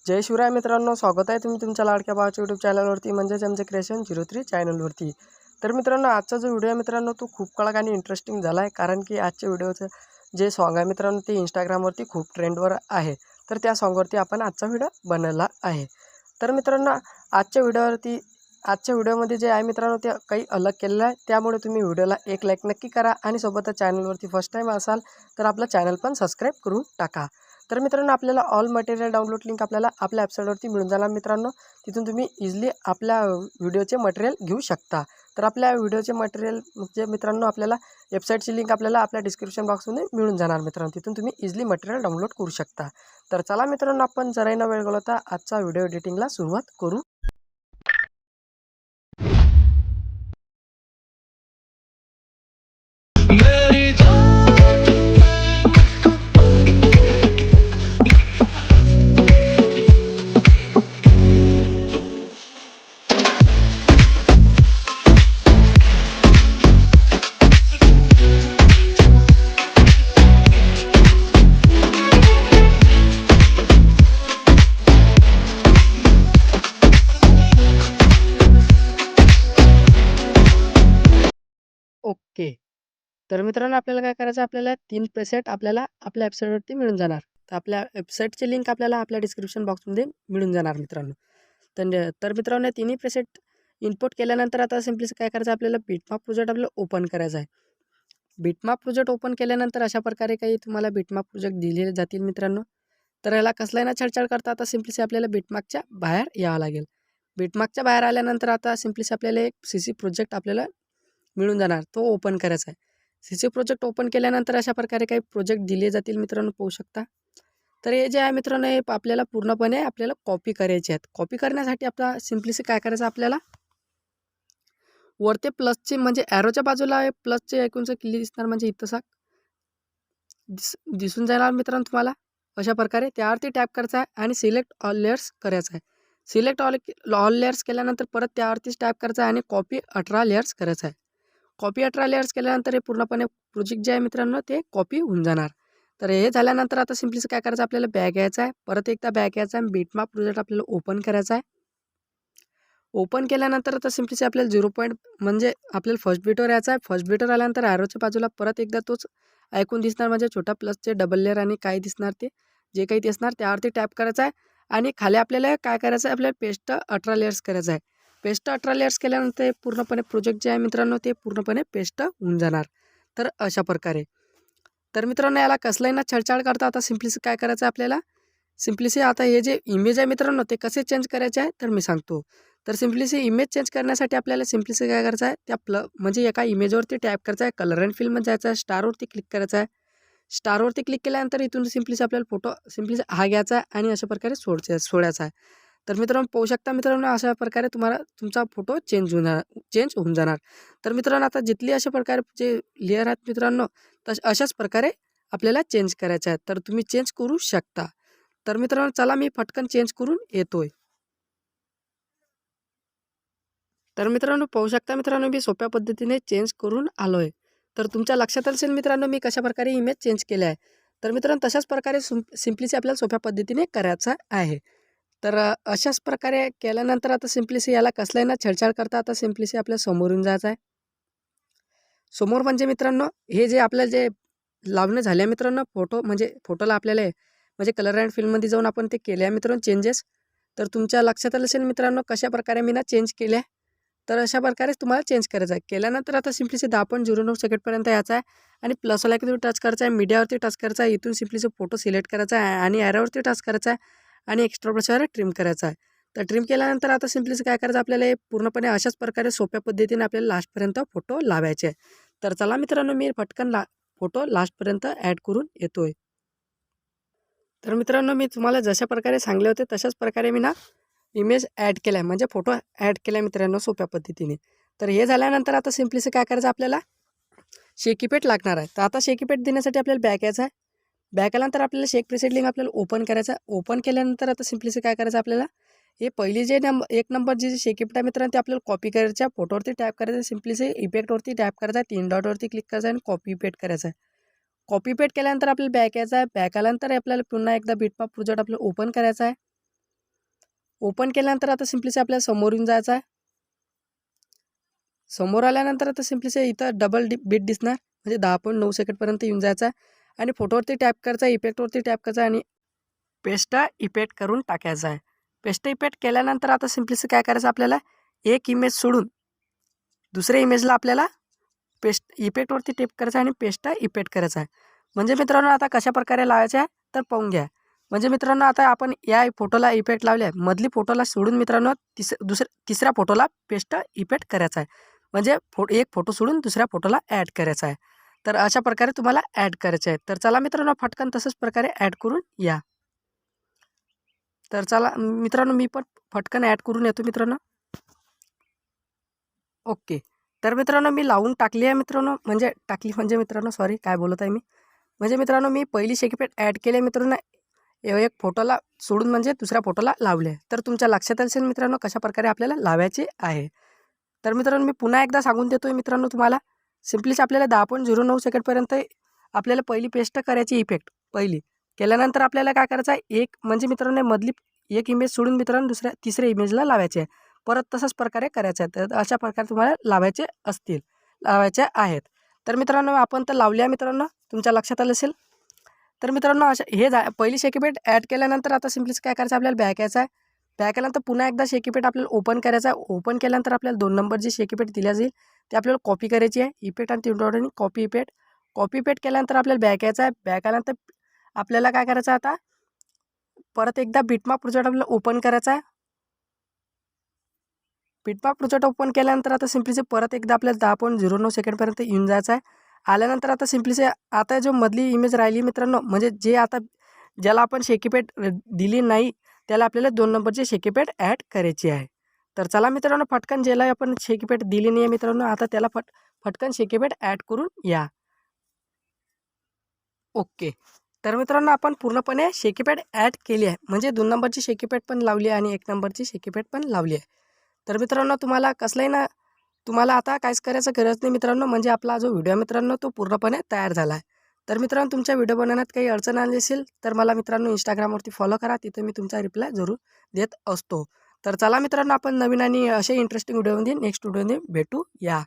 जय शिवराय मित्रांनो, स्वागत आहे तुम्ही तुमच्या लाडक्या भावाच्या यूट्यूब चॅनलवरती म्हणजेच आमचे क्रिएशन 03 चॅनलवरती। तर मित्रांनो, आजचा जो व्हिडिओ आहे मित्रांनो तो खूप कडक आणि इंटरेस्टिंग झाला आहे, कारण की आजच्या व्हिडिओचं जे सॉन्ग आहे मित्रांनो ते इंस्टाग्रामवरती खूप ट्रेंडवर आहे। तर त्या सॉन्गवरती आपण आजचा व्हिडिओ बनवला आहे। तर मित्रांनो, आजच्या व्हिडिओमध्ये जे आहे मित्रांनो ते काही अलग केलेलं आहे, त्यामुळे तुम्ही व्हिडिओला एक लाईक नक्की करा आणि सोबतच चॅनलवरती फर्स्ट टाईम असाल तर आपलं चॅनल पण सबस्क्राईब करून टाका। तर मित्रांनो, आपल्याला ऑल मटेरियल डाउनलोड लिंक आपल्याला आपल्या वेबसाईटवरती मिळून जाणार मित्रांनो। तिथून तुम्ही इझिली आपल्या व्हिडिओचे मटेरियल घेऊ शकता। तर आपल्या व्हिडिओचे मटेरियल म्हणजे मित्रांनो आपल्याला वेबसाईटची लिंक आपल्याला आपल्या डिस्क्रिप्शन बॉक्समध्ये मिळून जाणार मित्रांनो। तिथून तुम्ही इझिली मटेरियल डाउनलोड करू शकता। तर चला मित्रांनो, आपण जराही न वेळ घालवता आजचा व्हिडिओ एडिटिंगला सुरुवात करू। ओके। तर मित्रांनो, आपल्याला काय करायचं, आपल्याला 3 प्रेसेट आपल्याला आपल्या वेबसाईटवरती मिळून जाणार। तर आपल्या वेबसाईटची लिंक आपल्याला आपल्या डिस्क्रिप्शन बॉक्समध्ये मिळून जाणार मित्रांनो। तर मित्रांनो, तिन्ही प्रेसेट इनपुट केल्यानंतर आता सिम्पली काय करायचं, आपल्याला बिटमॅप प्रोजेक्ट आपल्याला ओपन करायचा आहे। बिटमॅप प्रोजेक्ट ओपन केल्यानंतर अशा प्रकारे काही तुम्हाला बिटमॅप प्रोजेक्ट दिले जातील मित्रांनो। तर याला कसलाही ना छेडछाड करता आता सिम्पली आपल्याला बिटमॅपच्या बाहेर यावं लागेल। बिटमॅपच्या बाहेर आल्यानंतर आता सिम्पली आपल्याला एक CC प्रोजेक्ट आपल्याला मिळून जाणार, तो ओपन करायचा आहे। CC प्रोजेक्ट ओपन केल्यानंतर अशा प्रकारे काही प्रोजेक्ट दिले जातील मित्रांनो, पाहू शकता। तर हे जे आहे मित्रांनो, हे आपल्याला पूर्णपणे आपल्याला कॉपी करायचे आहेत। कॉपी करण्यासाठी आपला सिम्पली काय करायचं, आपल्याला वरते प्लसचे म्हणजे ॲरोच्या बाजूला प्लसचे ऐकूनचं किल्ली दिसणार, म्हणजे इथं दिसून जाणार मित्रांनो तुम्हाला। अशा प्रकारे त्यावरती टॅप करायचा आहे आणि सिलेक्ट ऑल लेयर्स करायचा आहे। सिलेक्ट ऑल लेयर्स केल्यानंतर परत त्यावरतीच टॅप करायचा आहे आणि कॉपी 18 लेयर्स करायचा आहे। कॉपी 18 लेयर्स केल्यानंतर हे पूर्णपणे प्रोजेक्ट जे आहे मित्रांनो ते कॉपी होऊन जाणार। तर हे झाल्यानंतर आता सिम्पली काय करायचं, आपल्याला बॅक यायचा आहे, परत एकदा बॅक यायचा आहे, बिटमॅप प्रोजेक्ट आपल्याला ओपन करायचा आहे। ओपन केल्यानंतर आता सिम्पली आपल्याला 0 पॉईंट म्हणजे आपल्याला फर्स्ट बीटवर यायचं आहे। फर्स्ट बीटवर आल्यानंतर ॲरोच्या बाजूला परत एकदा तोच ऐकून दिसणार, म्हणजे छोटा प्लसचे डबल लेअर आणि काय दिसणार ते जे काही दिसणार त्यावरती टॅप करायचा आहे आणि खाली आपल्याला काय करायचं आहे, आपल्याला पेस्ट 18 लेयर्स करायचं आहे। पेस्ट 18 लेयर्स केल्यानंतर पूर्णपणे प्रोजेक्ट जे आहे मित्रांनो ते पूर्णपणे पेस्ट होऊन जाणार। तर अशा प्रकारे तर मित्रांनो, याला कसलंही ना छेडछाड करता आता सिम्पली काय करायचं आहे, आपल्याला सिम्पली आता हे जे इमेज आहे मित्रांनो ते कसे चेंज करायचे आहे तर मी सांगतो। तर सिम्पली इमेज चेंज करण्यासाठी आपल्याला सिम्पली काय करायचं आहे, त्या म्हणजे एका इमेजवरती टॅप करायचा आहे, कलर अँड फिलमध्ये जायचं आहे, स्टारवरती क्लिक करायचं आहे। स्टारवरती क्लिक केल्यानंतर इथून सिम्पली आपल्याला फोटो सिम्पली हा घ्यायचा आहे आणि अशा प्रकारे सोडायचा आहे। तर मित्रांनो, पाहू शकता मित्रांनो, अशा प्रकारे तुम्हाला तुमचा फोटो चेंज होऊन जाणार। तर मित्रांनो, आता जिथली अशा प्रकारे जे लेअर आहेत मित्रांनो अशाच प्रकारे आपल्याला चेंज करायचे आहेत। तर तुम्ही चेंज करू शकता। तर मित्रांनो, चला मी पटकन चेंज करून येतोय। तर मित्रांनो, पाहू शकता मित्रांनो, मी सोप्या पद्धतीने चेंज करून आलोय। तर तुमच्या लक्षात असेल मित्रांनो मी कशाप्रकारे इमेज चेंज केले आहे। तर मित्रांनो, तशाच प्रकारे सिम्पली आपल्याला सोप्या पद्धतीने करायचं आहे। तर अशाच प्रकारे केल्यानंतर आता सिम्पली याला कसलाही ना छेडछाड करता आता सिम्पली आपल्या समोरून जायचं आहे। समोर म्हणजे मित्रांनो, हे जे आपल्याला जे लावणे झाले मित्रांनो फोटो, म्हणजे फोटोला आपल्याला म्हणजे कलर अँड फिलमध्ये जाऊन आपण ते केले आहे मित्रांनो चेंजेस। तर तुमच्या लक्षात आलं असेल मित्रांनो कशाप्रकारे मी ना चेंज केले आहे। तर अशा प्रकारेच तुम्हाला चेंज करायचं आहे। केल्यानंतर आता सिम्पली 10.09 सेकंडपर्यंत यायचा आहे आणि प्लसला तुम्ही टच करायचा आहे, मीडियावरती टच करायचा आहे, इथून सिम्पली फोटो सिलेक्ट करायचा आहे आणि ॲरोवरती टच करायचा आहे आणि एक्स्ट्रा ब्रशवर ट्रिम करायचा आहे। तर ट्रिम केल्यानंतर आता सिम्पली काय करायचं, आपल्याला हे पूर्णपणे अशाच प्रकारे सोप्या पद्धतीने आपल्याला लास्टपर्यंत फोटो लावायचे आहे। तर चला मित्रांनो, मी पटकन फोटो लास्टपर्यंत ॲड करून येतोय। तर मित्रांनो, मी तुम्हाला जशा प्रकारे सांगले होते तशाच प्रकारे मी ना इमेज ॲड केला आहे, म्हणजे फोटो ॲड केला आहे मित्रांनो सोप्या पद्धतीने। तर हे झाल्यानंतर आता सिम्पली काय करायचं, आपल्याला शेकीपेट लागणार आहे। तर आता शेकीपेट देण्यासाठी आपल्याला बॅक यायचं आहे। बॅक आल्यानंतर आपल्याला शेक प्रेसेट लिंक आपल्याला ओपन करायचं आहे। ओपन केल्यानंतर आता सिम्पली काय करायचं, आपल्याला हे पहिली जे एक नंबर जे शेकीपेट आहे मित्रांनो ते आपल्याला कॉपी करायचं आहे। फोटोवरती टॅप करायचं, सिम्पली इफेक्टवरती टॅप करायचा आहे, 3 डॉटवरती क्लिक करायचं आहे आणि कॉपी पेट करायचं आहे। कॉपी पेट केल्यानंतर आपल्याला बॅक यायचं आहे। बॅक आल्यानंतर आपल्याला पुन्हा एकदा बिटमॅप प्रोजेक्ट आपल्याला ओपन करायचा आहे। ओपन केल्यानंतर आता सिम्पलीचे आपल्याला समोर येऊन जायचं आहे. समोर आल्यानंतर आता सिम्पलीचे इथं डबल बीट दिसणार, म्हणजे 10.9 सेकंडपर्यंत येऊन जायचा आहे आणि फोटोवरती टॅप करायचा आहे, इफेक्टवरती टॅप करायचा आहे आणि पेस्ट इफेक्ट करून टाकायचा आहे. पेस्ट इफेक्ट केल्यानंतर आता सिम्पलीचं काय करायचं आपल्याला, एक इमेज सोडून दुसऱ्या इमेजला आपल्याला पेस्ट इफेक्टवरती टॅप करायचा आणि पेस्ट इफेक्ट करायचा आहे. म्हणजे मित्रांनो आता कशा प्रकारे लावायचे आहे तर पाहून घ्या. म्हणजे मित्रांनो आता आपण या फोटोला इफेक्ट लावले आहे, मधली फोटोला सोडून मित्रांनो तिसऱ्या फोटोला पेस्ट इफेक्ट करायचा आहे. म्हणजे एक फोटो सोडून दुसऱ्या फोटोला ॲड करायचा आहे. तर अशा प्रकारे तुम्हाला ॲड करायचे आहे. तर चला मित्रांनो फटकन तसंच प्रकारे ॲड करून या. तर चला मित्रांनो मी पण फटकन ॲड करून येतो मित्रांनो. ओके. तर मित्रांनो मी लावून टाकली आहे मित्रांनो, म्हणजे मित्रांनो सॉरी काय बोलत आहे मी. म्हणजे मित्रांनो मी पहिली शेकीपेट ॲड केली आहे मित्रांनो, एक फोटोला सोडून म्हणजे दुसऱ्या फोटोला लावले. तर तुमच्या लक्षात असेल मित्रांनो कशा प्रकारे आपल्याला लावायचे आहे. तर मित्रांनो मी पुन्हा एकदा सांगून देतो मित्रांनो तुम्हाला, सिम्पलीच आपल्याला 10.09 सेकंडपर्यंत आपल्याला पहिली पेस्ट करायची इफेक्ट पहिली. केल्यानंतर आपल्याला काय करायचं आहे, एक म्हणजे मित्रांनो मधली एक इमेज सोडून मित्रांनो तिसऱ्या इमेजला लावायची आहे. परत तशाच प्रकारे करायचं आहे. तर अशा प्रकारे तुम्हाला लावायचे आहेत. तर मित्रांनो आपण तर लावल्या मित्रांनो, तुमच्या लक्षात आलं असेल. तर मित्रांनो अशा पहिली शेकीपेट ॲड केल्यानंतर आता सिम्पलीच काय करायचं आपल्याला बॅक यायचं आहे. बॅक केल्यानंतर पुन्हा एकदा शेकीपेट आपल्याला ओपन करायचं आहे. ओपन केल्यानंतर आपल्याला 2 नंबर जी शेकीपेट दिल्या जाईल ती आपल्याला कॉपी करायची आहे. इफेक्ट आणि आणि कॉपी इफेक्ट केल्यानंतर आपल्याला बॅक यायचं आहे. बॅक आल्यानंतर आपल्याला काय करायचं आता, परत एकदा बिटमाप प्रोजेक्ट आपल्याला ओपन करायचा आहे. बिटमाप प्रोजेक्ट ओपन केल्यानंतर आता सिम्पलीचे परत एकदा आपल्याला 10.09 सेकंडपर्यंत येऊन जायचं आहे. आल्यानंतर आता सिम्पलीचे आता जो मधली इमेज राहिली मित्रांनो, म्हणजे जे आता ज्याला आपण शेकीपेट दिली नाही त्याला आपल्याला 2 नंबरची शेकीपेट ॲड करायची आहे. तर चला मित्रांनो फटकन ज्याला आपण शेकीपेट दिली नाही आहे मित्रांनो, आता त्याला फटकन शेकीपेट ॲड करून या. ओके. तर मित्रांनो आपण पूर्णपणे शेकीपेट ॲड केली आहे, म्हणजे 2 नंबरची शेकीपेट पण लावली आहे आणि 1 नंबरची शेकीपेट पण लावली आहे. तर मित्रांनो तुम्हाला कसलंही ना, तुम्हाला आता काहीच करायचं गरज नाही मित्रांनो, म्हणजे आपला जो व्हिडिओ मित्रांनो तो पूर्णपणे तयार झाला आहे. तर मित्रांनो तुमच्या व्हिडिओ बनवण्यात काही अडचण आली असेल तर मला मित्रांनो इंस्टाग्रामवरती फॉलो करा, तिथे मी तुमचा रिप्लाय जरूर देत असतो. तर चला मित्रांनो आपण नवीन आणि असे इंटरेस्टिंग व्हिडिओमध्ये नेक्स्ट व्हिडिओमध्ये भेटू या.